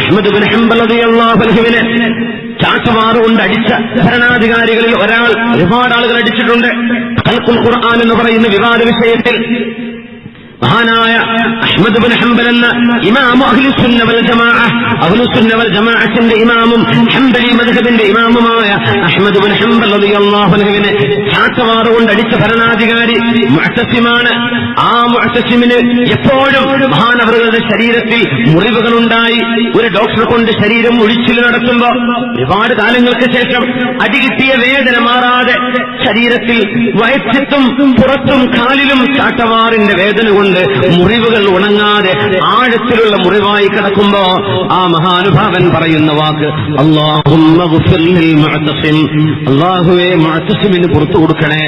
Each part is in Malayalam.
അഹ്മദ് ബിൻ ഹംബൽ റളിയല്ലാഹു അൻഹുവിനെ ചാട്ടവാറ് കൊണ്ട് അടിച്ച ഭരണാധികാരികളിൽ ഒരാൾ. ഒരുപാട് ആളുകൾ അടിച്ചിട്ടുണ്ട്. ഖൽഖുൽ ഖുർആൻ എന്ന് പറയുന്ന വിവാദ വിഷയത്തിൽ മഹാനായ അഹ്മദ് ബിൻ ഹംബൽ എന്ന ഇമാം അഹ്ലുസുന്ന വൽ ജമാഅ, അഹ്ലുസുന്ന വൽ ജമാഅത്തിന്റെ ഇമാമും ഹംബലി മദ്ഹബിന്റെ ഇമാമുമായ അഹ്മദ് ബിൻ ഹംബൽ റളിയല്ലാഹു അൻഹുവിനെ ചാട്ടവാറ് കൊണ്ട് അടിച്ച ഭരണാധികാരി മുഅ്തസിമാണ്. ആ മുഅ്തസിമിന് എപ്പോഴും മഹാനവറുകളുടെ ശരീരത്തിൽ മുറിവുകളുണ്ടായി. ഒരു ഡോക്ടറെ കൊണ്ട് ശരീരം ഒഴിച്ചിൽ നടത്തുമ്പോൾ ഒരുപാട് കാലങ്ങൾക്ക് ശേഷം അടികിട്ടിയ വേദന മാറാതെ ശരീരത്തിൽ വയറ്റത്തും പുറത്തും കാലിലും ചാട്ടവാറിന്റെ വേദന കൊണ്ട് മുറിവുകൾ ഉണങ്ങാതെ ആഴത്തിലുള്ള മുറിവായി കിടക്കുമ്പോ ആ മഹാനുഭാവൻ പറയുന്ന വാക്ക് അല്ലാഹുമ്മ ഗ്ഫിർ ലിൽ മുഅ്തസിം, അല്ലാഹുവേ മുഅ്തസിമിന് പുറത്തു കൊടുക്കണേ.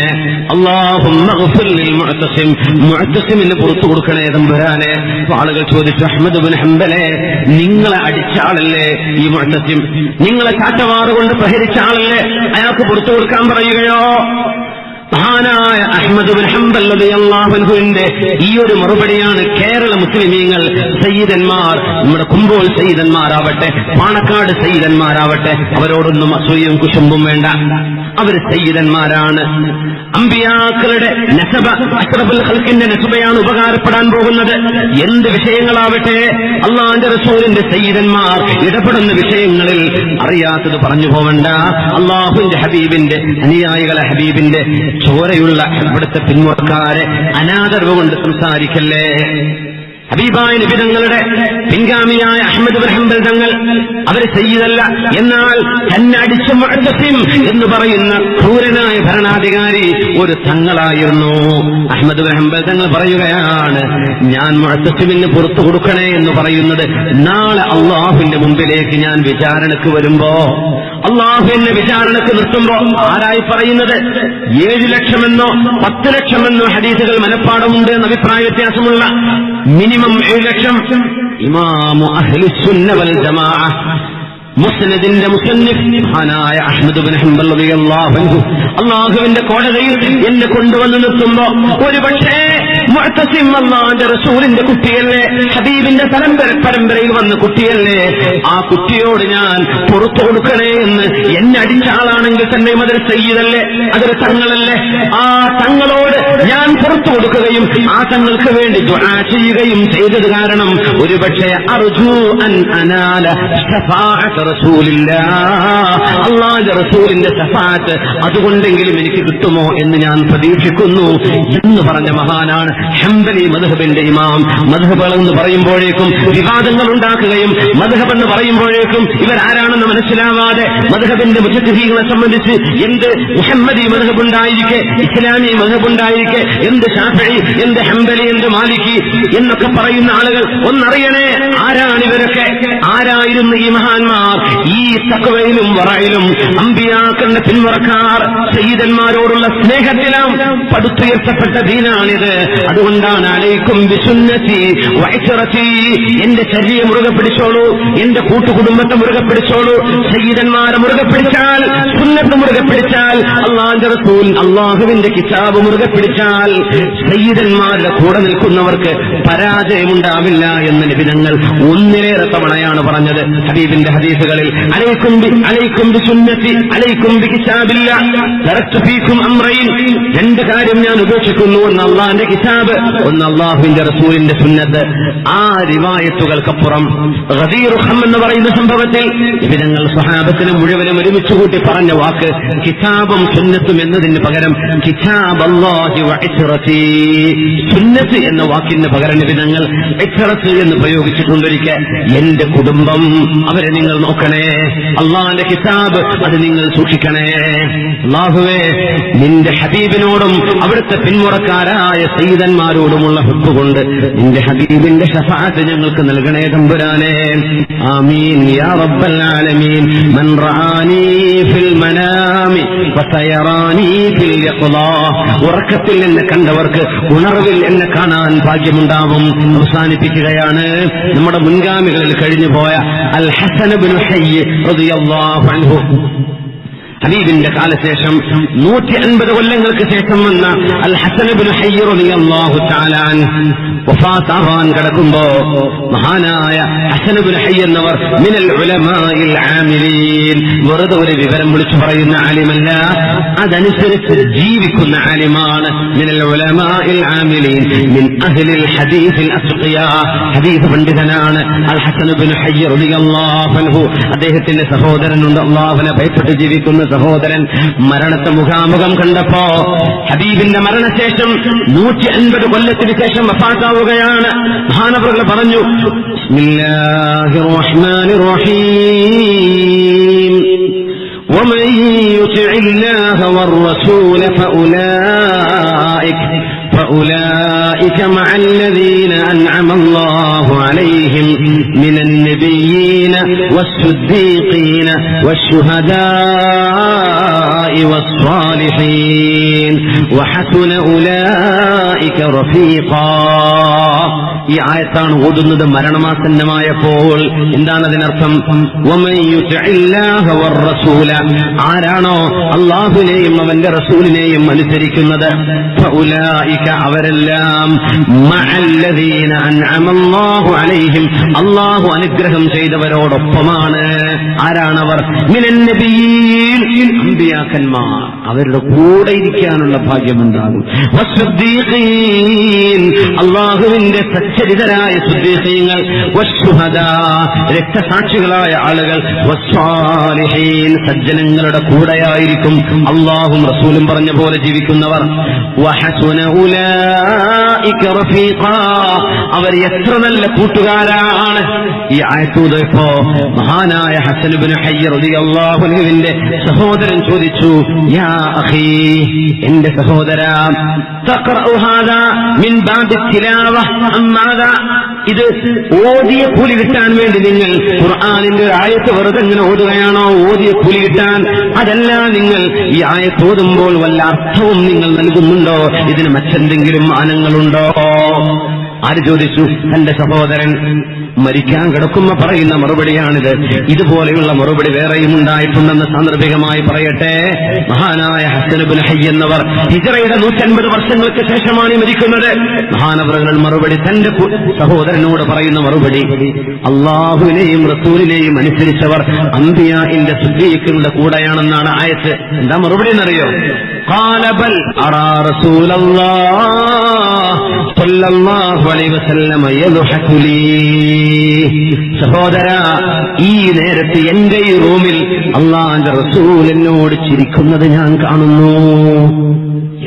അല്ലാഹുമ്മ ഗ്ഫിർ ലിൽ മുഅ്തസിം, മുഅ്തസിമിന് പുറത്തു കൊടുക്കണേ തമ്പുരാനെ. ആളുകൾ ചോദിച്ചു, അഹ്മദ് ബിൻ ഹംബലെ, നിങ്ങളെ അടിച്ച ആളല്ലേ ഈ മുഅ്തസിം? നിങ്ങളെ ചാട്ടവാറ് കൊണ്ട് പ്രഹരിച്ച ആളല്ലേ? അയാൾക്ക് പുറത്തു കൊടുക്കാൻ പറയുകയോ? മഹാനായ അഹ്മദ് ബിൻ ഹംബൽ റളിയല്ലാഹു അൻഹുവിന്റെ ഈ ഒരു മറുപടിയാണ് കേരള മുസ്ലിമീങ്ങൾ സയ്യിദന്മാർ, നമ്മുടെ കുമ്പോൾ സയ്യിദന്മാരാവട്ടെ, പാണക്കാട് സയ്യിദന്മാരാവട്ടെ, അവരോടൊന്നും അസൂയയും കുശുമ്പും വേണ്ട. അവർ സയ്യിദന്മാരാണ്. അമ്പിയാക്കളുടെ നസബ, അഷ്റഫുൽ ഖൽഖിന്റെ നസബയാണ് ഉപകാരപ്പെടാൻ പോകുന്നത്. എന്ത് വിഷയങ്ങളാവട്ടെ, അല്ലാഹുവിന്റെ റസൂലിന്റെ സയ്യിദന്മാർ ഇടപെടുന്ന വിഷയങ്ങളിൽ അറിയാത്തത് പറഞ്ഞു പോവണ്ട. അല്ലാഹുവിന്റെ ഹബീബിന്റെ അനുയായികളെ, ഹബീബിന്റെ ചോരയുള്ള ഇവിടുത്തെ പിന്മുറക്കാരെ അനാദരവ് കൊണ്ട് സംസാരിക്കല്ലേ. ഹബീബായ നബി തങ്ങളുടെ പിൻഗാമിയായ അഹ്മദ് ബിൻ ഹംബൽ തങ്ങൾ അവർ സയ്യിദല്ല, എന്നാൽ തന്നെ അടിച്ച മുഅ്തസിം എന്ന് പറയുന്ന ക്രൂരനായ ഭരണാധികാരി ഒരു തങ്ങളായിരുന്നു. അഹ്മദ് ബിൻ ഹംബൽ തങ്ങൾ പറയുകയാണ്, ഞാൻ മുഅ്തസിമിന് പുറത്തു കൊടുക്കണേ എന്ന് പറയുന്നത് നാളെ അള്ളാഹുവിന്റെ മുമ്പിലേക്ക് ഞാൻ വിചാരണക്ക് വരുമ്പോ, അള്ളാഹു എന്നെ വിചാരണക്ക് നിർത്തുമ്പോ ആരായി പറയുന്നത് 7 ലക്ഷമെന്നോ 10 ലക്ഷമെന്നോ ഹദീസുകൾ മനഃപ്പാടമുണ്ട് എന്ന അഭിപ്രായ വ്യത്യാസമുള്ള മിനിമം 7 ലക്ഷം ഇമാമു അഹ്ലുസുന്ന വൽ ജമാഅ മുസ്നദിന്റെ മുസന്നിഫ് മഹാനായ അഹ്മദ് ബിൻ ഹംബൽ റളിയല്ലാഹു അൻഹു അല്ലാഹുവിന്റെ കോടതിയിൽ എന്നെ കൊണ്ടുവന്ന് നിർത്തുമ്പോ ഒരുപക്ഷേ മുഅ്തസിം അല്ലാഹുവിന്റെ റസൂലിന്റെ കുട്ടിയല്ലേ, ഹബീബിന്റെ പരമ്പരയിൽ വന്ന കുട്ടിയല്ലേ, ആ കുട്ടിയോട് ഞാൻ പുറത്തു കൊടുക്കണേ എന്ന് എന്നെ അടിച്ച ആളാണെങ്കിൽ തന്നെ അതൊരു സയ്യിദല്ലേ, അതൊരു തങ്ങളല്ലേ, ആ തങ്ങളോട് ഞാൻ പുറത്തു കൊടുക്കുകയും ആ തങ്ങൾക്ക് വേണ്ടി ദുആ ചെയ്യുകയും ചെയ്തത് കാരണം ഒരുപക്ഷേ അർജു അൻ അനാല ശഫാഅത അല്ലാഹുവിന്റെ റസൂലിന്റെ ശഫാഅത്ത് അതുകൊണ്ടെങ്കിലും എനിക്ക് കിട്ടുമോ എന്ന് ഞാൻ പ്രതീക്ഷിക്കുന്നു എന്ന് പറഞ്ഞ മഹാനാണ് ഹംബലി മദ്ഹബിന്റെ ഇമാം. മദ്ഹബ് എന്ന് പറയുമ്പോഴേക്കും വിവാദങ്ങൾ ഉണ്ടാക്കുകയും മദ്ഹബ് എന്ന് പറയുമ്പോഴേക്കും ഇവരാരാണെന്ന് മനസ്സിലാവാതെ മദ്ഹബിന്റെ മുജദ്ദിദീകളെ സംബന്ധിച്ച് എന്ത് മുഹമ്മദി മദ്ഹബ് ഉണ്ടായിരിക്കെ, ഇസ്ലാമി മദ്ഹബ് ഉണ്ടായിരിക്കെ, എന്ത് ശാഫിഈ, എന്ത് ഹംബലി, എന്ത് മാലിക്കി എന്നൊക്കെ പറയുന്ന ആളുകൾ ഒന്നറിയണേ, ആരാണിവരൊക്കെ? ആരായിരുന്നു ഈ മഹാന്മാർ? ഈ തഖ്വയിലും വറയിലും അമ്പിയാക്കളുടെ പിന്മുറക്കാർ സയ്യിദന്മാരോടുള്ള സ്നേഹത്തിലും പടുത്തുയർത്തപ്പെട്ട ദീനാണിത്. അതുകൊണ്ടാണ് അലൈക്കും ബിസുന്നതി വഇസ്റതി, എന്റെ ചര്യ മുറുകെ പിടിച്ചോളൂ, എന്റെ കൂട്ടുകുടുംബത്തെ മുറുകെ പിടിച്ചോളൂ. സയ്യിദന്മാരെ മുറുകെ പിടിച്ചാൽ, സുന്നത്ത് മുറുകെ പിടിച്ചാൽ, അല്ലാഹുവിന്റെ റസൂൽ അല്ലാഹുവിന്റെ കിതാബ് മുറുകെ പിടിച്ചാൽ സയ്യിദന്മാരുടെ കൂടെ നിൽക്കുന്നവർക്ക് പരാജയമുണ്ടാവില്ല എന്ന് നബി തങ്ങൾ ഒന്നിലേറെ തവണയാണ് പറഞ്ഞത് ഹബീബിന്റെ ഹദീസുകളിൽ. അലൈക്കും ബിസുന്നതി അലൈക്കും ബികിതാബില്ലാഹ് തറക്തു ഫീകും അംറൈൻ, 2 കാര്യം ഞാൻ ഉപേക്ഷിക്കുന്നു, ഒന്ന് അല്ലാഹുവിന്റെ കിതാബ്, ഒന്ന് അല്ലാഹുവിന്റെ റസൂലിന്റെ സുന്നത്ത്. ആ റിവായത്തുകൾക്കപ്പുറം ഗദീർ ഖം എന്ന് പറയുന്ന സംഭവത്തിൽ ഇവങ്ങൾ സ്വഹാബത്തിനെ മുഴുവനും ഒരുമിച്ച് കൂട്ടി പറഞ്ഞ വാക്ക് കിതാബും സുന്നത്തും എന്നതിന് പകരം കിതാബ് അല്ലാഹി വഇസ്റതി, സുന്നത്ത് എന്ന വാക്കിന് പകരം ഇവങ്ങൾ ഇസ്റത്ത് എന്ന് പ്രയോഗിച്ചിട്ടുണ്ടൊരിക്കൽ. എന്റെ കുടുംബം അവരെ നിങ്ങൾ നോക്കണേ, അള്ളാന്റെ കിതാബ് അത് നിങ്ങൾ സൂക്ഷിക്കണേ. അല്ലാഹുവേ, നിന്റെ ഹബീബിനോടും അവിടുത്തെ പിന്മുറക്കാരായ സയ്യിദന്മാരോടുമുള്ള ഹുബ്ബ് കൊണ്ട് നിന്റെ ഹബീബിന്റെ ശഫാഅത്ത് ഞങ്ങൾക്ക് നൽകണേ തമ്പുരാനെ. ആമീൻ യാ റബ്ബൽ ആലമീൻ. മൻ റആനി ഫിൽ മനാമി വസയറാനി ഫിൽ യഖ്ളാ, ഉറക്കത്തിൽ എന്നെ കണ്ടവർക്ക് ഉണർവിൽ എന്നെ കാണാൻ ഭാഗ്യമുണ്ടാവും. അവസാനിപ്പിക്കുകയാണ് നമ്മുടെ മുൻഗാമികളിൽ കഴിഞ്ഞുപോയ അൽ ഹസൻ ഇബ്നു ഹയ്യ് റളിയല്ലാഹു അൻഹു. ഹബീബിന്റെ കാലശേഷം 150 കൊല്ലങ്ങൾക്ക് ശേഷം വന്ന അൽ ഹസൻ ഇബ്നു ഹയ്യ് റളിയല്ലാഹു തആല വഫാത്താവാൻ കിടക്കുമ്പോ മഹാനായ ഹസൻ ഇബ്നു ഹയ്യ് എന്നവർ മിനൽ ഉലമാഇൽ ആമിലീൻ, വെറുതെ ഒരു വിവരം വിളിച്ചു പറയുന്ന ആലിമല്ല, അതനുസരിച്ച് ജീവിക്കുന്ന ആലിമാണ്. മിനൽ ഉലമാഇൽ ആമിലീൻ മിൻ അഹ്ലിൽ ഹദീസിൽ അസ്ഖിയാ, ഹദീസ് പണ്ഡിതനാണ് അൽ ഹസൻ ഇബ്നു ഹയ്യ് റളിയല്ലാഹു അൻഹു. അദ്ദേഹത്തിന്റെ സഹോദരനുണ്ട്, അല്ലാഹുവിനെ ഭയപ്പെട്ട് ജീവിക്കുന്ന സഹോദരൻ. മരണത്തെ മുഖാമുഖം കണ്ടപ്പോ ഹബീബിന്റെ മരണശേഷം 150 കൊല്ലത്തിന് ശേഷം വഫാത്താവുകയാണ്. മഹാനവറുകൾ പറഞ്ഞു, ബിസ്മില്ലാഹിർ റഹ്മാനിർ റഹീം, ومن يطع الله والرسول فأولئك مع الذين أنعم الله عليهم من النبيين والصديقين والشهداء والصالحين وحسن أولئك رفيقا. ഈ ആയത്താണ് ഓതുന്നത് മരണമാസന്നമായപ്പോൾ. എന്താണ് അതിനർത്ഥം? വമൻ യുതിഇല്ലാഹ വറസൂല, ആരാണോ അല്ലാഹുവിനെയും അവന്റെ റസൂലിനെയും അനുസരിക്കുന്നത്, ഫഉലൈക, അവരെല്ലാം മഅല്ലദീന അൻഅമല്ലാഹു അലൈഹിം, അല്ലാഹു അനുഗ്രഹം ചെയ്തവരോടൊപ്പമാണ്. ആരാണവർ? മിനൻ നബിയ്യീൻ, അമ്പിയാക്കന്മാർ, അവരുടെ കൂടെ ഇരിക്കാനുള്ള ഭാഗ്യമുണ്ടാകും. വസ്സുദ്ദീഖീൻ, അല്ലാഹുവിന്റെ സച്ചരിതരായ സുദ്ദീഖീങ്ങൾ. വശുഹദാ, രക്തസാക്ഷികളായ ആളുകൾ. വസ്സാലിഹീൻ, സജ്ജനങ്ങളുടെ കൂടെയായിരിക്കും അല്ലാഹും റസൂലും പറഞ്ഞ പോലെ ജീവിക്കുന്നവർ. വഹസുന ഉലൈക റഫീഖാ, അവർ എത്ര നല്ല കൂട്ടുകാരാണ്. ഈ ആയത്തൂതപ്പോ മഹാനായ ഹസൻ ഇബ്നു ഹയ്യ് റളിയല്ലാഹു അൻഹുവിന്റെ സഹോദരൻ ചോദിച്ചു, യാ അഖീ, എന്റെ സഹോദരാ, തഖറഉ ഹാദാ മിൻ ബാബി തിലാവ അമ്മാദാ, ഇത് ഓതിയ കൂലി കിട്ടാൻ വേണ്ടി നിങ്ങൾ ഖുർആനിന്റെ ആയത്ത് വെറുതെ ഇങ്ങനെ ഓതുകയാണോ? ഓതിയ കൂലി കിട്ടാൻ? അതല്ല, നിങ്ങൾ ഈ ആയത്ത് ഓതുമ്പോൾ വല്ല അർത്ഥവും നിങ്ങൾ നൽകുന്നുണ്ടോ? ഇതിന് മറ്റെന്തെങ്കിലും മാനങ്ങളുണ്ടോ? ആര് ചോദിച്ചു? തന്റെ സഹോദരൻ മരിക്കാൻ കിടക്കുമ്പോ പറയുന്ന മറുപടിയാണിത്. ഇതുപോലെയുള്ള മറുപടി വേറെയും ഉണ്ടായിട്ടുണ്ടെന്ന് സാന്ദർഭികമായി പറയട്ടെ. മഹാനായ ഹസൻ ഇബ്നു ഹയ്യ് എന്നവർ ഹിജ്റയുടെ 150 വർഷങ്ങൾക്ക് ശേഷമാണ് മരിക്കുന്നത്. മഹാനവറുകൾ മറുപടി, തന്റെ സഹോദരനോട് പറയുന്ന മറുപടി, അല്ലാഹുവിനെയും റസൂലിനെയും അനുസരിച്ചവർ അംബിയാഇന്റെ സിദ്ദീഖുകളുടെ കൂടെയാണെന്നാണ് ആയത്ത്. എന്താ മറുപടി എന്നറിയോ? ഖാല ബൽ അറാ റസൂലല്ലാഹ് സ്വല്ലല്ലാഹു അലൈഹി വസല്ലം യദ്ഹഖു ലീ, സഹോദരാ, ഈ നേരത്ത് എന്റെ ഈ റൂമിൽ അല്ലാഹുവിന്റെ റസൂൽ എന്നോട് ചിരിക്കുന്നത് ഞാൻ കാണുന്നു.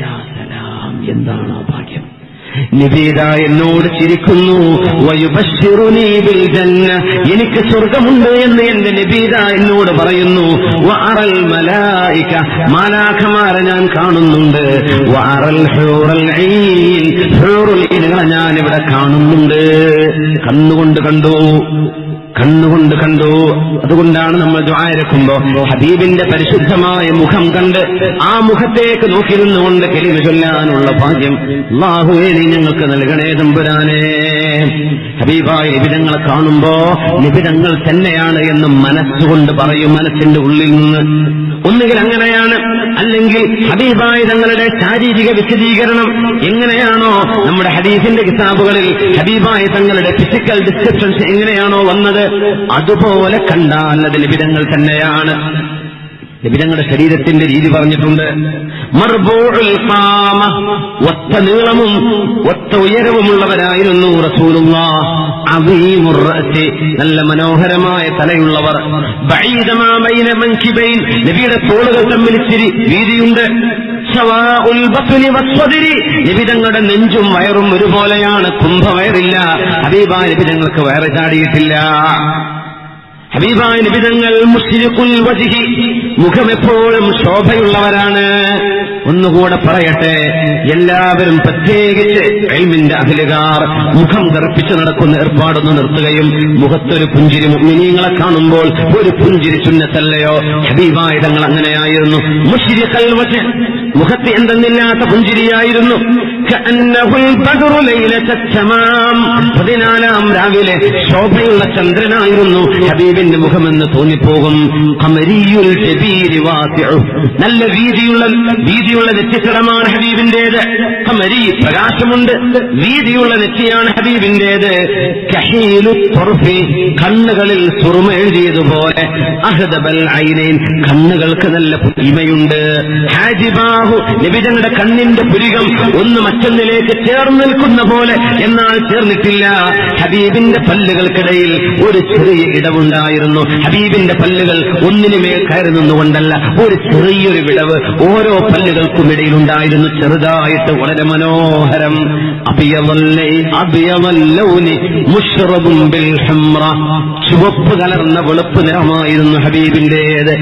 യാ സലാം, എന്താണ് ആ ഭാഗ്യം! നബീദ എന്നോട് ചിരിക്കുന്നു. വയുബശ്ശിറുനീ ബിൽ ജന്ന, എനിക്ക് സ്വർഗ്ഗമുണ്ട് എന്ന് എന്റെ നബീദ എന്നോട് പറയുന്നു. വഅറൽ മലായിക, മാലാഖമാരെ ഞാൻ കാണുന്നുണ്ട്. വഅറൽ ഹൂറൽ ഐൻ, ഹൂറുൽ ഐനുകളെ ഞാൻ ഇവിടെ കാണുന്നുണ്ട്. കണ്ണുകൊണ്ട് കണ്ടു. അതുകൊണ്ടാണ് നമ്മൾ ദുആ ഇറക്കുമ്പോ ഹബീബിന്റെ പരിശുദ്ധമായ മുഖം കണ്ട് ആ മുഖത്തേക്ക് നോക്കിയിരുന്നുകൊണ്ട് കലിമ ചൊല്ലാനുള്ള ഭാഗ്യം അല്ലാഹുവേ നീ ഞങ്ങൾക്ക് നൽകണേ തമ്പുരാനേ. ഹബീബായ നിബിതങ്ങളെ കാണുമ്പോ നിബിതങ്ങൾ തന്നെയാണ് എന്ന് മനസ്സുകൊണ്ട് പറയും, മനസ്സിന്റെ ഉള്ളിൽ നിന്ന്. ഒന്നുകിൽ അങ്ങനെയാണ്, അല്ലെങ്കിൽ ഹബീബായ തങ്ങളുടെ ശാരീരിക വിശദീകരണം എങ്ങനെയാണോ നമ്മുടെ ഹദീസിന്റെ കിതാബുകളിൽ ഹബീബായ തങ്ങളുടെ ഫിസിക്കൽ ഡിസ്ക്രിപ്ഷൻസ് എങ്ങനെയാണോ വന്നത്, അതുപോലെ കണ്ടാൽ അത് നിബിതങ്ങൾ തന്നെയാണ്. നിബിതങ്ങളുടെ ശരീരത്തിന്റെ രീതി പറഞ്ഞിട്ടുണ്ട്. മർബൂഉൽ ഖാമ, ഒത്ത നീളമും ഒത്ത ഉയരവുമുള്ളവരായിരുന്നു റസൂലുള്ളാഹ്. അദീമുർ റഅസി, നല്ല മനോഹരമായ തലയുള്ളവർ. ബഈദമാ ബൈന മൻകിബൈൻ, നബിയുടെ തോളുകൾ തമ്മിൽ ഇച്ചിരി വീതിയുണ്ട്. സവാഉൽ ബത്നി വസ്സദ്രി, നബിതങ്ങളുടെ നെഞ്ചും വയറും ഒരുപോലെയാണ്, കുംഭവയറില്ല. ഹബീബായ നബിതങ്ങൾക്ക് വയറ് ചാടിയിട്ടില്ല. ഹബീബായ നബിതങ്ങൾ മുശ്രിഖുൽ വജ്ഹി, മുഖം എപ്പോഴും ശോഭയുള്ളവരാണ്. ഒന്നുകൂടെ പറയട്ടെ, എല്ലാവരും പ്രത്യേകിച്ച് ഇൽമിന്റെ അഹ്ലുകാർ മുഖം കറുപ്പിച്ച് നടക്കുന്ന ഏർപ്പാടൊന്ന് നിർത്തുകയും മുഖത്തൊരു പുഞ്ചിരി, മുഅ്മിനീങ്ങളെ കാണുമ്പോൾ ഒരു പുഞ്ചിരി സുന്നത്തല്ലയോ? ഹബീബായ തങ്ങൾ അങ്ങനെയായിരുന്നു. മുശ്രിഖുൽ വജ്ഹ്, മുഖത്ത് എന്തെന്നില്ലാത്ത പുഞ്ചിരിയായിരുന്നു. കഅന്നഹുൽ ബദ്റു ലൈലത്തൽ തമാം. 14 രാവിലെ ശോഭയുള്ള ചന്ദ്രനായിരുന്നു ഹബീബിന്റെ മുഖമെന്ന് തോന്നിപ്പോകും. ഖമരിയുൽ ജബീരി വാസിഉ, നല്ല വീതിയുള്ള നെറ്റിത്തടമാണ് ഹബീബിന്റേത്. ഖമരി, പ്രകാശമുണ്ട്, വീതിയുള്ള നെറ്റിയാണ് ഹബീബിന്റേത്. കഹീലു തുർഫി, കണ്ണുകളിൽ സുറുമ എഴുതിയതുപോലെ. അഹ്ദബൽ ഐനൈൻ, കണ്ണുകൾക്ക് നല്ല പുരിമയുണ്ട്. ഹാജിബാഹു, നബിതങ്ങളുടെ കണ്ണിന്റെ പുരികം ഒന്ന് മറ്റൊന്നിലേക്ക് ചേർന്ന് നിൽക്കുന്ന പോലെ, എന്നാൽ ചേർന്നിട്ടില്ല. ഹബീബിന്റെ പല്ലുകൾക്കിടയിൽ ഒരു ചെറിയ ഇടവുണ്ടായിരുന്നു. ഹബീബിന്റെ പല്ലുകൾ ഒന്നിനുമേൽ കയറി നിന്നുകൊണ്ടല്ല, ഒരു ചെറിയൊരു വിടവ് ഓരോ പല്ലുകൾക്കും ഇടയിലുണ്ടായിരുന്നു, ചെറുതായിട്ട്, വളരെ മനോഹരം. ചുവപ്പ് കലർന്ന വെളുപ്പ് നിറമായിരുന്നു ഹബീബിന്റേത്.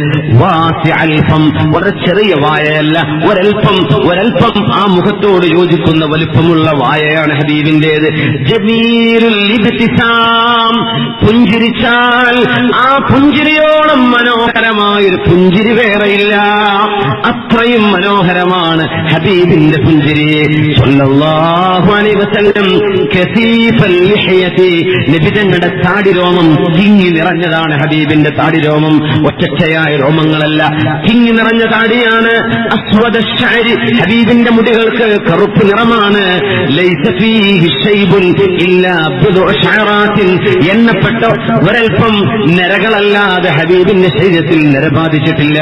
വളരെ ചെറിയ വായയല്ല, ഒരൽപ്പം ആ മുഖത്തോട് യോജിക്കുന്ന വലിപ്പമുള്ള വായയാണ് ഹബീബിന്റേത്. ജമീലുൽ ഇബ്തിസാം, പുഞ്ചിരിച്ചാൽ ആ പുഞ്ചിരിയോളം മനോഹരമായൊരു പുഞ്ചിരി വേറെയില്ല. അത്രയും മനോഹരമാണ് ഹബീബിന്റെ പുഞ്ചിരി. സ്വല്ലല്ലാഹു അലൈഹി വസല്ലം കസീഫൽ ലിഹ്യതി, നബിതങ്ങളുടെ താടിരോമം തിങ്ങി നിറഞ്ഞതാണ്. ഹബീബിന്റെ താടിരോമം ഒറ്റയായ രോമങ്ങളല്ല, തിങ്ങി നിറഞ്ഞ താടിയാണ്. അസ്വദ ശഅരി, ഹബീബിന്റെ മുടികൾക്ക് കറുപ്പ് നിറമാണ്. ലൈസ ഫീഹി ശൈബുൻ ഇല്ലാ ബിദ്ഉ ശഅറാത്തിൻ, എണ്ണപ്പെട്ട ഒരൽപ്പം നരകളല്ലാതെ ഹബീബിന്റെ ശരീരത്തിൽ നര ബാധിച്ചിട്ടില്ല.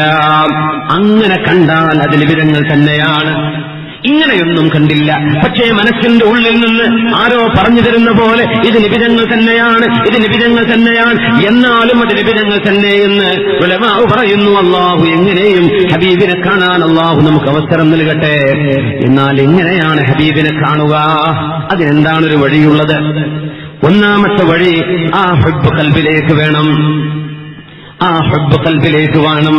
അങ്ങനെ കണ്ടാൽ അത് നിബിധങ്ങൾ തന്നെയാണ്. ഇങ്ങനെയൊന്നും കണ്ടില്ല, പക്ഷേ മനസ്സിന്റെ ഉള്ളിൽ നിന്ന് ആരോ പറഞ്ഞു തരുന്ന പോലെ ഇത് നിബിധങ്ങൾ തന്നെയാണ്, ഇത് നിബിധങ്ങൾ തന്നെയാണ്, എന്നാലും അത് നിബിധങ്ങൾ തന്നെയെന്ന് ഉലമാ പറയുന്നു. അള്ളാഹു എങ്ങനെയും ഹബീബിനെ കാണാൻ അള്ളാഹു നമുക്ക് അവസരം നൽകട്ടെ. എന്നാൽ എങ്ങനെയാണ് ഹബീബിനെ കാണുക? അതിനെന്താണൊരു വഴിയുള്ളത്? ഒന്നാമത്തെ വഴി ആ ഹുബ്ബ് ഖൽബിലേക്ക് വേണം. ആ ഹുബ്ബ് ഖൽബിലേക്ക് വേണം.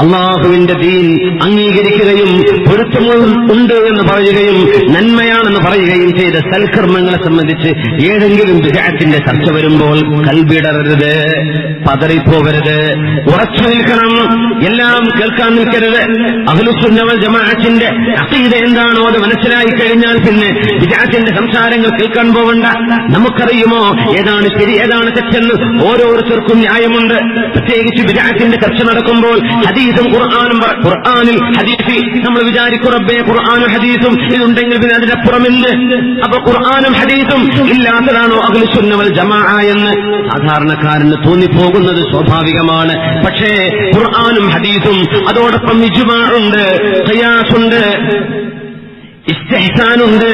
അള്ളാഹുവിന്റെ ദീൻ അംഗീകരിക്കുകയും പൊരുത്തമുണ്ട് എന്ന് പറയുകയും നന്മയാണെന്ന് പറയുകയും ചെയ്ത സൽക്കർമ്മങ്ങളെ സംബന്ധിച്ച് ഏതെങ്കിലും ബിദ്അത്തിന്റെ ചർച്ച വരുമ്പോൾ കൽബിടറരുത്, പതറിപ്പോകരുത്, ഉറച്ചു നിൽക്കണം. എല്ലാം കേൾക്കാൻ നിൽക്കരുത്. അഹ്ലുസുന്ന വൽ ജമാഅത്തിന്റെ അഖീദ എന്താണോ അത് മനസ്സിലായി കഴിഞ്ഞാൽ പിന്നെ ബിദ്അത്തിന്റെ സംസാരങ്ങൾ കേൾക്കാൻ പോകണ്ട. നമുക്കറിയുമോ ഏതാണ് ശരി ഏതാണ് തെറ്റെന്ന്? ഓരോരുത്തർക്കും ന്യായമുണ്ട്. പ്രത്യേകിച്ച് ബിദ്അത്തിന്റെ ചർച്ച നടക്കുമ്പോൾ ഹദീസും ഖുർആനിൽ ഹദീസ് നമ്മൾ വിചാരിക്കും റബ്ബേ ഖുർആനും ഹദീസും ഇതുണ്ടെങ്കിൽ പിന്നെ അതിനപ്പുറമില്ല. അപ്പൊ ഖുർആനും ഹദീസും ഇല്ലാത്തതാണോ അഹ്ലുസുന്ന വൽ ജമാഅ എന്ന് സാധാരണക്കാരന് തോന്നിപ്പോകുന്നത് സ്വാഭാവികമാണ്. പക്ഷേ ഖുർആനും ഹദീസും അതോടൊപ്പം ഇജ്മാഉണ്ട്, ഖിയാസുണ്ട്, ഇസ്തിഹ്സാനുണ്ട്,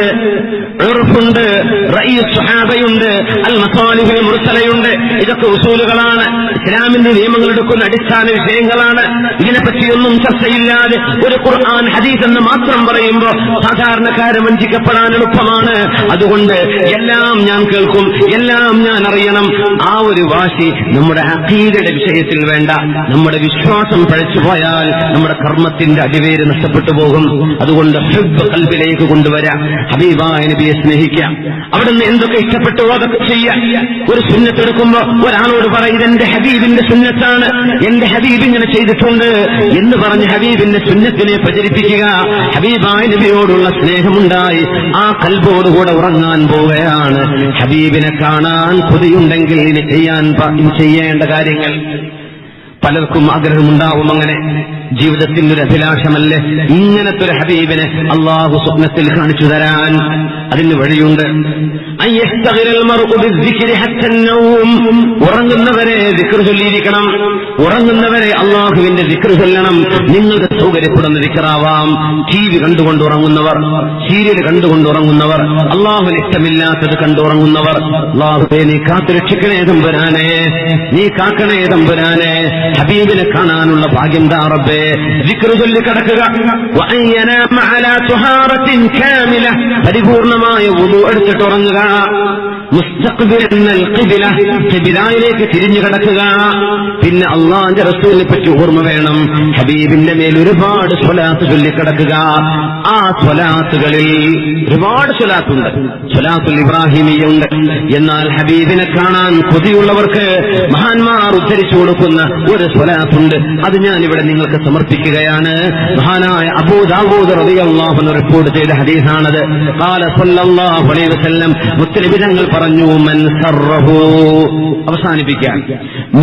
ഉർഫുണ്ട്, റഅയ് സ്വഹാബയുണ്ട്, അൽ മസാലിഹുൽ മുർസലയുണ്ട്. ഇതൊക്കെ ഉസൂലുകളാണ്, ഇസ്ലാമിന്റെ നിയമങ്ങൾ എടുക്കുന്ന അടിസ്ഥാന വിഷയങ്ങളാണ്. ഇതിനെപ്പറ്റിയൊന്നും ചർച്ചയില്ലാതെ ഒരു ഖുർആൻ ഹദീസ് എന്ന് മാത്രം പറയുമ്പോൾ സാധാരണക്കാരെ വഞ്ചിക്കപ്പെടാൻ എളുപ്പമാണ്. അതുകൊണ്ട് എല്ലാം ഞാൻ കേൾക്കും, എല്ലാം ഞാൻ അറിയണം, ആ ഒരു വാശി നമ്മുടെ അഖീദയുടെ വിഷയത്തിൽ വേണ്ട. നമ്മുടെ വിശ്വാസം പഴച്ചുപോയാൽ നമ്മുടെ കർമ്മത്തിന്റെ അടിവേര് നഷ്ടപ്പെട്ടു പോകും. അതുകൊണ്ട് ഹുബ്ബ് ഖൽബിലേക്ക് കൊണ്ടുവരാം, ഹബീബായ നബിയെ സ്നേഹിക്കാം, അവിടുന്ന് എന്തൊക്കെ ഇഷ്ടപ്പെട്ടു അതൊക്കെ ചെയ്യാം. ഒരു സുന്നത്ത് എടുക്കുമ്പോ ഒരാളോട് പറയും ഇതെന്റെ ഹബീബിന്റെ സുന്നത്താണ്, എന്റെ ഹബീബ് ഇങ്ങനെ ചെയ്തിട്ടുണ്ട് എന്ന് പറഞ്ഞ് ഹബീബിന്റെ സുന്നത്തിനെ പ്രചരിപ്പിക്കുക. ഹബീബായ നബിയോടുള്ള സ്നേഹമുണ്ടായി ആ കൽബോടുകൂടെ ഉറങ്ങാൻ പോവുകയാണ്. ഹബീബിനെ കാണാൻ കൊതിയുണ്ടെങ്കിൽ ഇനി ചെയ്യേണ്ട കാര്യങ്ങൾ പലർക്കും ആഗ്രഹമുണ്ടാവും. അങ്ങനെ ജീവിതത്തിന്റെ ഒരു അഭിലാഷമല്ലേ ഇങ്ങനത്തെ ഒരു ഹബീബിനെ അള്ളാഹു സ്വപ്നത്തിൽ കാണിച്ചു തരാൻ? അതിന് വഴിയുണ്ട്. ഉറങ്ങുന്നവരെ ദിക്ർ ചൊല്ലിയിരിക്കണം, ഉറങ്ങുന്നവരെ അള്ളാഹുവിന്റെ ദിക്ർ ചൊല്ലണം. നിങ്ങൾക്ക് സൗകര്യപ്പെടുന്ന ദിക്റാവാം. ടി വി കണ്ടുകൊണ്ട് ഉറങ്ങുന്നവർ, സീരിയൽ കണ്ടുകൊണ്ട് ഉറങ്ങുന്നവർ, അള്ളാഹുവിന് ഇഷ്ടമില്ലാത്തത് കണ്ടുറങ്ങുന്നവർ, അള്ളാഹുവേ നീ കാത്തുരക്ഷിക്കണേ തമ്പുരാനെ, നീ കാക്കണേ തമ്പുരാനെ, ഹബീബിനെ കാണാനുള്ള ഭാഗ്യം താ റബ്ബേ. ദിക്ർ ചൊല്ലി കിടക്കുക. പരിപൂർണമായ വുളു എടുത്തിട്ട് ഉറങ്ങുക. മുസ്തഖ്ബിലൽ ഖിബ്ല, ഖിബ്ലയിലേക്ക് തിരിഞ്ഞു കിടക്കുക. പിന്നെ അള്ളാഹുവിന്റെ റസൂലിനെ പറ്റി ഓർമ്മ വേണം. ഹബീബിന്റെ മേൽ ഒരുപാട് സ്വലാത്ത് ചൊല്ലിക്കിടക്കുക. ആ സ്വലാത്തുകളിൽ ഒരുപാട് സ്വലാത്തുണ്ട്. സ്വലാത്തുൽ ഇബ്രാഹിമിയുണ്ട്. എന്നാൽ ഹബീബിനെ കാണാൻ കൊതിയുള്ളവർക്ക് മഹാന്മാർ ഉദ്ധരിച്ചു കൊടുക്കുന്ന ഒരു സ്വലാത്തുണ്ട്. അത് ഞാൻ ഇവിടെ നിങ്ങൾക്ക് സമർപ്പിക്കുകയാണ്. മഹാനായ അബൂ ദാവൂദ് റളിയല്ലാഹു അൻഹു റിപ്പോർട്ട് ചെയ്ത ഹദീസാണത്. ഖാല സല്ലല്ലാഹു അലൈഹി വസല്ലം, മുത്തനബി തങ്ങൾ പറഞ്ഞു, മൻ സറഹു, അവസാനിപ്പിക്കാൻ,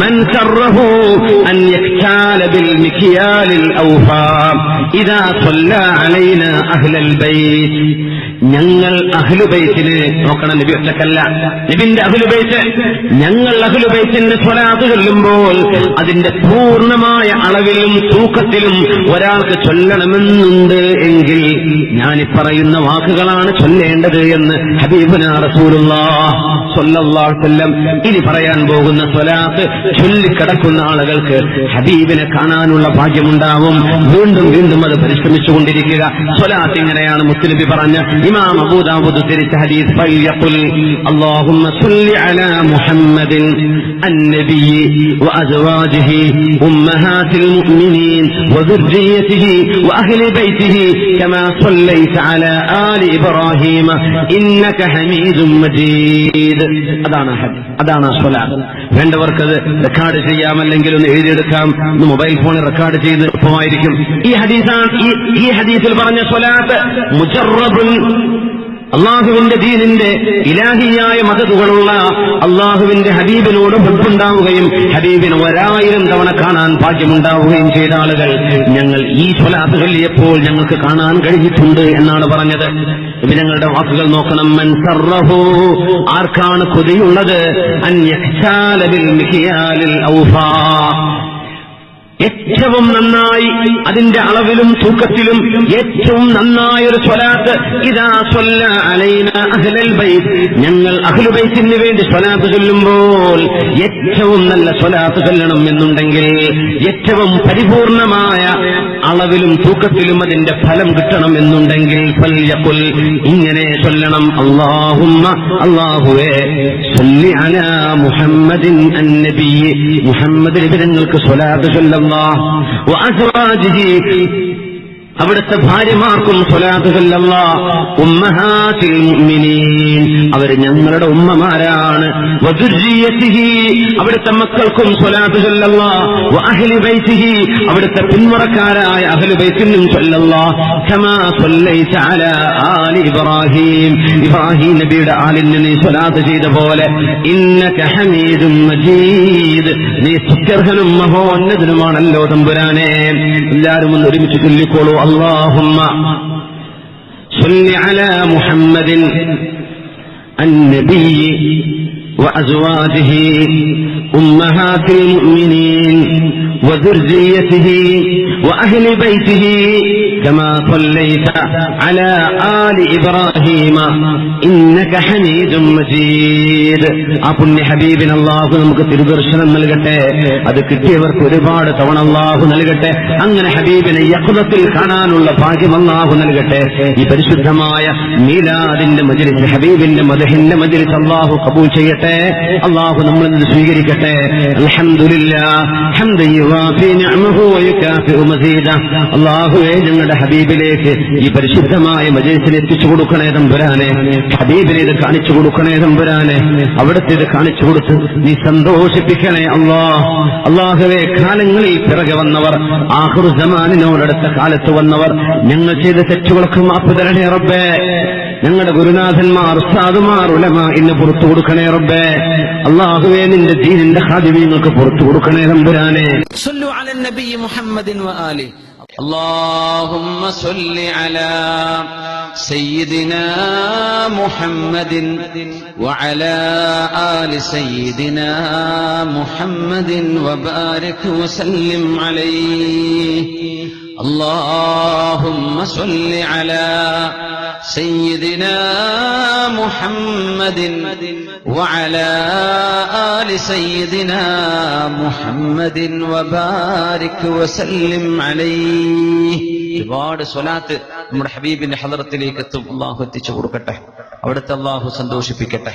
മൻ സറഹു അൻ യഖ്താല ബിൽ മിക്യാലിൽ ഔഫാ ഇദാ സല്ലല്ലാ അലൈനാ അഹ്ലൽ ബൈത്ത്. ഞങ്ങൾ അഹ്ലുബൈത്തിന്, നോക്കണം, നബി ഒറ്റക്കല്ല, നബിന്റെ അഹ്ലുബൈത്ത്, ഞങ്ങൾ അഹ്ലുബൈത്തിന്റെ സ്വലാത്ത് ചൊല്ലുമ്പോൾ അതിന്റെ പൂർണ്ണമായ അളവിലും തൂക്കത്തിലും ഒരാൾക്ക് ചൊല്ലണമെന്നുണ്ട് എങ്കിൽ ഞാനീ പറയുന്ന വാക്കുകളാണ് ചൊല്ലേണ്ടത് എന്ന് ഹബീബുനാ റസൂലുള്ളാഹി സ്വല്ലല്ലാഹു അലൈഹി വസല്ലം. ഇനി പറയാൻ പോകുന്ന സ്വലാത്ത് ചൊല്ലിക്കിടക്കുന്ന ആളുകൾക്ക് ഹബീബിനെ കാണാനുള്ള ഭാഗ്യമുണ്ടാവും. വീണ്ടും വീണ്ടും അത് പരിശ്രമിച്ചുകൊണ്ടിരിക്കുക. സ്വലാത്ത് ഇങ്ങനെയാണ് മുസ്ലിം പറഞ്ഞ ഇമാം അബൂ ദാവൂദ് ഉദ്ധരിച്ച ഹദീസ്. ഫയഖുൽ അല്ലാഹുമ്മ സ്വല്ലി അലാ മുഹമ്മദിൻ അന്നബിയ്യി വഅസ്വാജിഹി ഉമ്മഹാത്തിൽ മുഅ്മിനീൻ വദുർരിയ്യതിഹി വഅഹ്ലി ബൈതിഹി കമാ സ്വല്ലൈത അലാ ആലി ഇബ്രാഹീം ഇന്നക ഹമീദും മജീദ്. അതാണ് സ്വലാത്ത്. വേണ്ടവർക്കത് റെക്കോർഡ് ചെയ്യാം, അല്ലെങ്കിൽ ഒന്ന് എഴുതിയെടുക്കാം. മൊബൈൽ ഫോണിൽ റെക്കോർഡ് ചെയ്ത് എളുപ്പമായിരിക്കും. ഈ ഹദീസിൽ പറഞ്ഞ സ്വലാത്ത് മുജറബുൻ, അള്ളാഹുവിന്റെ ദീനിന്റെ ഇലാഹിയായ മദതുകളുള്ള അള്ളാഹുവിന്റെ ഹബീബിനോട് ബന്ധമുണ്ടാവുകയും ഹബീബിന് 1000 തവണ കാണാൻ ഭാഗ്യമുണ്ടാവുകയും ചെയ്ത ആളുകൾ ഞങ്ങൾ ഈ സ്വലാത്ത് ചൊല്ലിയപ്പോൾ ഞങ്ങൾക്ക് കാണാൻ കഴിഞ്ഞിട്ടുണ്ട് എന്നാണ് പറഞ്ഞത്. ഞങ്ങളുടെ വാക്കുകൾ നോക്കണം. മൻ സറഹു, ആർക്കാണ് കൊതിയുള്ളത്, അൻ യഖ്താല ബിൽ മിക്യാലിൽ ഔഫാ, ഏറ്റവും നന്നായി അതിന്റെ അളവിലും തൂക്കത്തിലും ഏറ്റവും നന്നായൊരു സ്വലാത്ത്, ഇദാ സ്വല്ല അലൈനാ അഹ്ലൽ ബൈത്ത്, ഞങ്ങൾ അഹ്ലു ബൈത്തിന് വേണ്ടി സ്വലാത്ത് ചൊല്ലുമ്പോൾ ഏറ്റവും നല്ല സ്വലാത്ത് ചൊല്ലണം എന്നുണ്ടെങ്കിൽ, ഏറ്റവും പരിപൂർണമായ അളവിലും തൂക്കത്തിലും അതിന്റെ ഫലം കിട്ടണം എന്നുണ്ടെങ്കിൽ ഫൽയഖുൽ, ഇങ്ങനെ ചൊല്ലണം. അല്ലാഹുമ്മ, അല്ലാഹുവേ, സ്വല്ലി അലാ മുഹമ്മദിൻ അന്നബി, മുഹമ്മദ് നബി ഞങ്ങൾക്ക് സ്വലാത്ത് ചൊല്ലണം. അവിടുത്തെ ഭാര്യമാർക്കും സ്വലാത്ത് ചൊല്ലല്ലാഹ്. ഉമ്മഹാത്തിൽ മുഅ്മിനീൻ, അവർ ഞങ്ങളുടെ ഉമ്മമാരാണ്. വദുർരിയ്യതിഹി, അവിടുത്തെ മക്കൾക്കും സ്വലാത്ത് ചൊല്ലല്ലാഹ്. വഅഹ്ലി ബൈതിഹി, അവിടുത്തെ പിന്മുറക്കാരായ അഹ്ലു ബൈത്തിനും ചൊല്ലല്ലാഹ്. കമാ സ്വല്ലൈത അലാ ആലി ഇബ്രാഹീം, ഇബ്രാഹീം നബിയുടെ ആലിന് നീ സ്വലാത്ത് ചെയ്ത പോലെ. ഇന്നക ഹമീദും മജീദ്, നീ സ്തുത്യർഹനും മഹോന്നതനുമാണല്ലോ തമ്പുരാനെ. എല്ലാവരും ഒന്ന് ഒരുമിച്ച് ചൊല്ലിക്കോളൂ. اللهم صل على محمد النبي وأزواجه أمهات المؤمنين وذريته وأهل بيته كما صليت على آل إبراهيم إنك حميد مجيد. أبني حبيبنا الله നമുക്ക് തിരുദർശനം നൽകട്ടെ. അത് കിട്ടിയവർക്ക് ഒരുപാട് തവണ അല്ലാഹു നൽകട്ടെ. അങ്ങനെ ഹബീബിനെ യഖ്ദത്തിൽ കാണാനുള്ള ഭാഗ്യം അല്ലാഹു നൽകട്ടെ. ഈ പരിശുദ്ധമായ മീലാദിന്റെ മജ്ലിസ്, ഹബീബിന്റെ മദ്ഹിന്റെ മജ്ലിസ് അല്ലാഹു ഖബൂൽ ചെയ്യട്ടെ. അല്ലാഹു നമ്മളിൽ നിന്ന് സ്വീകരിക്കട്ടെ. അൽഹംദുലില്ലാഹ് ഹംദൻ യുവാഫി നിഅമഹു വയുകാഫിഉ മസീദ. അല്ലാഹുവേ, ഞങ്ങളുടെ ഹബീബിലേക്ക് ഈ പരിശുദ്ധമായ മജ്ലിസിൽ എത്തിച്ചു കൊടുക്കണേ തമ്പുരാനെ. ഹബീബിനെ ഇത് കാണിച്ചു കൊടുക്കണേ തമ്പുരാനെ. അവിടുത്തെ ഇത് കാണിച്ചു കൊടുത്ത് നീ സന്തോഷിപ്പിക്കണേ അല്ലാഹ്. അല്ലാഹുവേ, കാലങ്ങളിൽ പിറകെ വന്നവർ, ആഖിറു സമാനിനോടടുത്ത കാലത്ത് വന്നവർ, ഞങ്ങൾ ചെയ്ത തെറ്റുകൾക്ക് മാപ്പ് തരണേ റബ്ബേ. ഞങ്ങളുടെ ഗുരുനാഥന്മാർ, ഉസ്താദുമാർ, ഉലമാ ഇന്ന് പുറത്തു കൊടുക്കണേ റബ്ബേ. അല്ലാഹുവേ, നിന്റെ ദീനിന്റെ ഖാദിമീങ്ങൾക്ക് പുറത്തു കൊടുക്കണേ തമ്പുരാനെ. صلوا على النبي محمد وآله. اللهم صل على سيدنا محمد وعلى آل سيدنا محمد وبارك وسلم عليه. اللهم صل على سيدنا محمد وعلى آل سيدنا محمد وبارك وسلم عليه. ഒരുപാട് സ്വലാത്ത് നമ്മുടെ ഹബീബിന്റെ ഹളറത്തിലേക്ക് എത്തും. അള്ളാഹു എത്തിച്ചു കൊടുക്കട്ടെ. അവിടുത്തെ അള്ളാഹു സന്തോഷിപ്പിക്കട്ടെ.